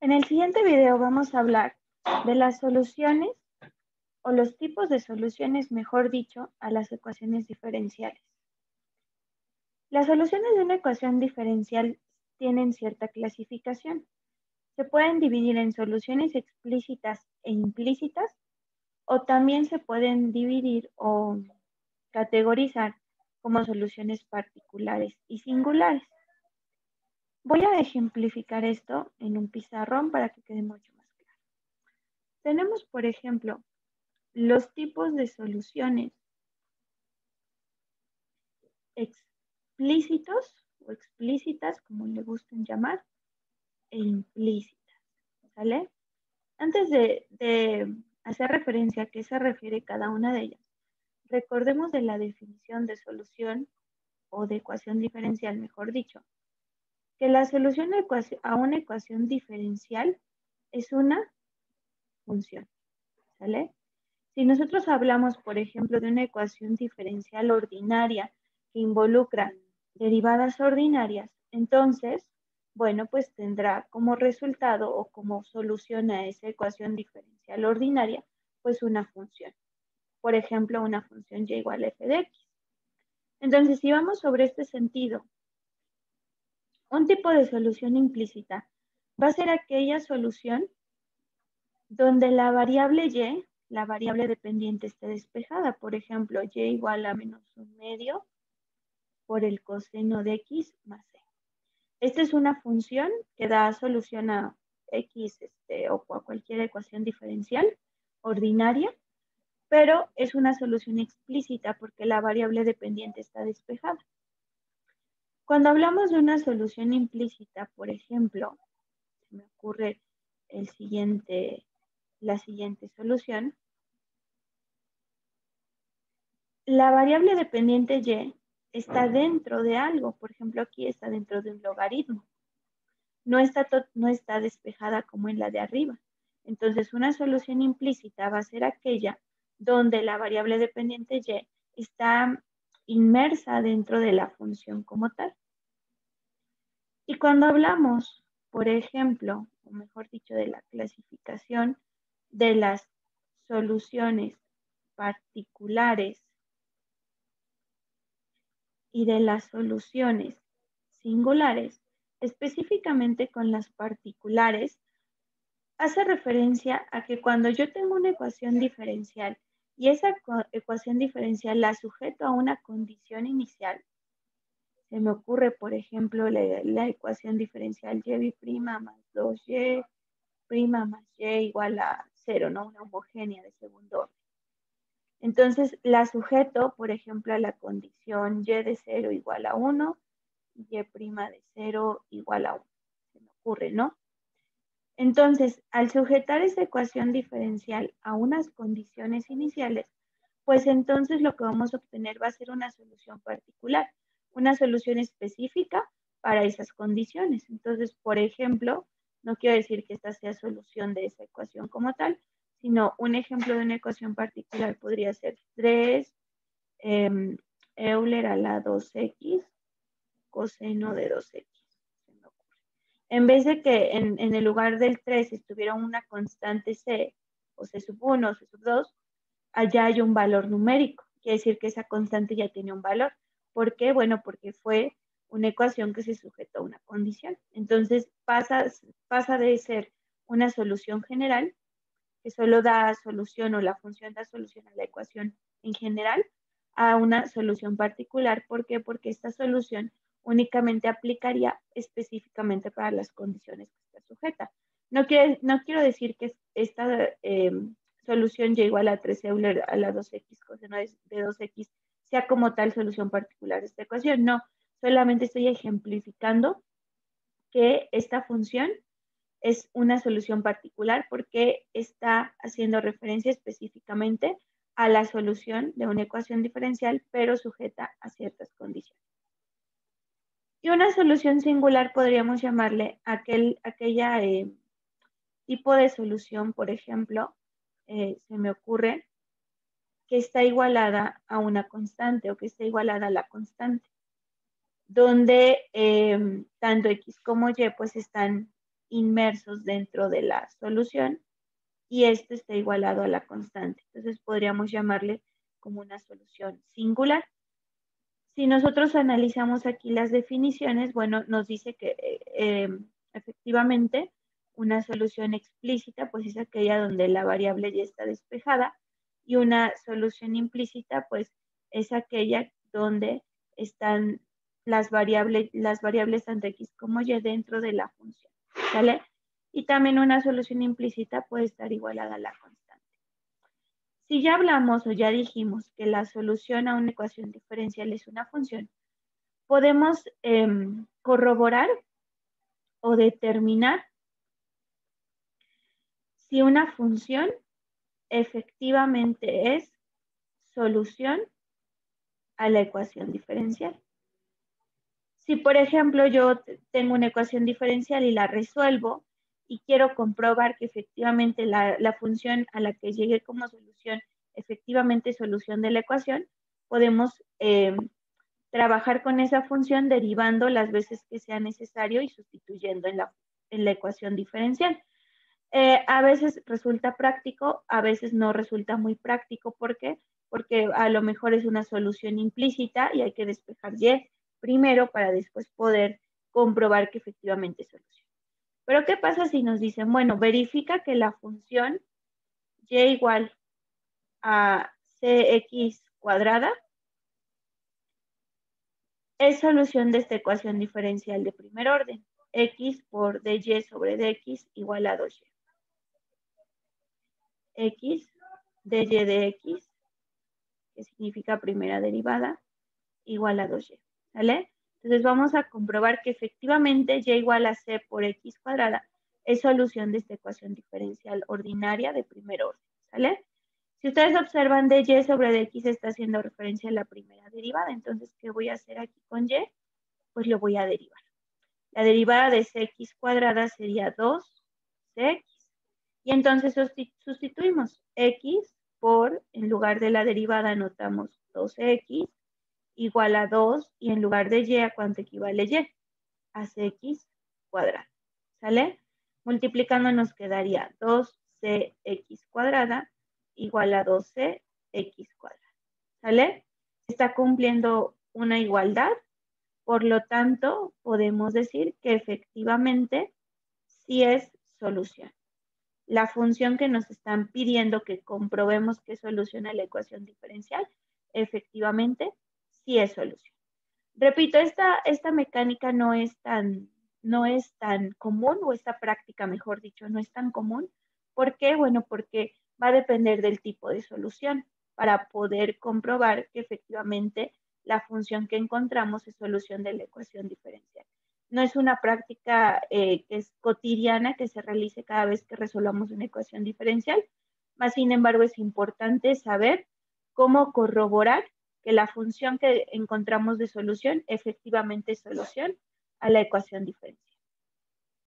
En el siguiente video vamos a hablar de las soluciones o los tipos de soluciones, mejor dicho, a las ecuaciones diferenciales. Las soluciones de una ecuación diferencial tienen cierta clasificación. Se pueden dividir en soluciones explícitas e implícitas, o también se pueden dividir o categorizar como soluciones particulares y singulares. Voy a ejemplificar esto en un pizarrón para que quede mucho más claro. Tenemos, por ejemplo, los tipos de soluciones explícitos o explícitas, como le gusten llamar, e implícitas, ¿sale? Antes de hacer referencia a qué se refiere cada una de ellas, recordemos de la definición de solución o de ecuación diferencial, mejor dicho, que la solución a una ecuación diferencial es una función, ¿sale? Si nosotros hablamos, por ejemplo, de una ecuación diferencial ordinaria que involucra derivadas ordinarias, entonces, bueno, pues tendrá como resultado o como solución a esa ecuación diferencial ordinaria, pues una función. Por ejemplo, una función y igual a f de x. Entonces, si vamos sobre este sentido, un tipo de solución implícita va a ser aquella solución donde la variable y, la variable dependiente, esté despejada. Por ejemplo, y igual a menos un medio por el coseno de x más c. Esta es una función que da solución a x o a cualquier ecuación diferencial ordinaria, pero es una solución explícita porque la variable dependiente está despejada. Cuando hablamos de una solución implícita, por ejemplo, se me ocurre la siguiente solución. La variable dependiente y está dentro de algo. Por ejemplo, aquí está dentro de un logaritmo. No está despejada como en la de arriba. Entonces, una solución implícita va a ser aquella donde la variable dependiente y está inmersa dentro de la función como tal. Y cuando hablamos, por ejemplo, o mejor dicho, de la clasificación de las soluciones particulares y de las soluciones singulares, específicamente con las particulares, hace referencia a que cuando yo tengo una ecuación diferencial y esa ecuación diferencial la sujeto a una condición inicial, se me ocurre, por ejemplo, la ecuación diferencial y' más 2y' más y igual a 0, ¿no? Una homogénea de segundo orden. Entonces, la sujeto, por ejemplo, a la condición y de 0 igual a 1, y' de 0 igual a 1. Se me ocurre, ¿no? Entonces, al sujetar esa ecuación diferencial a unas condiciones iniciales, pues entonces lo que vamos a obtener va a ser una solución particular, una solución específica para esas condiciones. Entonces, por ejemplo, no quiero decir que esta sea solución de esa ecuación como tal, sino un ejemplo de una ecuación particular podría ser 3 Euler a la 2x coseno de 2x. En vez de que en el lugar del 3 estuviera una constante c, o c sub 1 o c sub 2, allá hay un valor numérico. Quiere decir que esa constante ya tiene un valor. ¿Por qué? Bueno, porque fue una ecuación que se sujetó a una condición. Entonces pasa de ser una solución general, que solo da solución o la función da solución a la ecuación en general, a una solución particular. ¿Por qué? Porque esta solución únicamente aplicaría específicamente para las condiciones que está sujeta. No quiero decir que esta solución y igual a 3 Euler a la 2x coseno de 2x sea como tal solución particular de esta ecuación. No, solamente estoy ejemplificando que esta función es una solución particular porque está haciendo referencia específicamente a la solución de una ecuación diferencial, pero sujeta a ciertas condiciones. Y una solución singular podríamos llamarle aquella tipo de solución, por ejemplo, se me ocurre que está igualada a una constante o que está igualada a la constante, donde tanto x como y pues están inmersos dentro de la solución y este está igualado a la constante. Entonces podríamos llamarle como una solución singular. Si nosotros analizamos aquí las definiciones, bueno, nos dice que efectivamente una solución explícita pues es aquella donde la variable ya está despejada y una solución implícita pues es aquella donde están las variables tanto x como y dentro de la función, ¿vale? Y también una solución implícita puede estar igualada a la constante. Si ya hablamos o ya dijimos que la solución a una ecuación diferencial es una función, podemos corroborar o determinar si una función efectivamente es solución a la ecuación diferencial. Si, por ejemplo, yo tengo una ecuación diferencial y la resuelvo y quiero comprobar que efectivamente la función a la que llegué como solución efectivamente es solución de la ecuación, podemos trabajar con esa función derivando las veces que sea necesario y sustituyendo en la ecuación diferencial. A veces resulta práctico, a veces no resulta muy práctico. ¿Por qué? Porque a lo mejor es una solución implícita y hay que despejar y primero para después poder comprobar que efectivamente es solución. Pero ¿qué pasa si nos dicen, bueno, verifica que la función y igual a cx cuadrada es solución de esta ecuación diferencial de primer orden? X por dy sobre dx igual a 2y. X dy de x, que significa primera derivada, igual a 2y, ¿vale? Entonces vamos a comprobar que efectivamente y igual a c por x cuadrada es solución de esta ecuación diferencial ordinaria de primer orden, ¿sale? Si ustedes observan, dy sobre dx está haciendo referencia a la primera derivada, entonces, ¿qué voy a hacer aquí con y? Pues lo voy a derivar. La derivada de cx cuadrada sería 2cx. Y entonces sustituimos x por, en lugar de la derivada anotamos 2x igual a 2 y en lugar de y, ¿a cuánto equivale y? A cx cuadrada, ¿sale? Multiplicando nos quedaría 2cx cuadrada igual a 12x cuadrada, ¿sale? Está cumpliendo una igualdad, por lo tanto, podemos decir que efectivamente sí es solución. La función que nos están pidiendo que comprobemos que soluciona la ecuación diferencial, efectivamente sí es solución. Repito, esta mecánica no es tan común, o esta práctica, mejor dicho, no es tan común. ¿Por qué? Bueno, porque va a depender del tipo de solución para poder comprobar que efectivamente la función que encontramos es solución de la ecuación diferencial. No es una práctica que es cotidiana, que se realice cada vez que resolvamos una ecuación diferencial, más sin embargo es importante saber cómo corroborar que la función que encontramos de solución efectivamente es solución a la ecuación diferencial.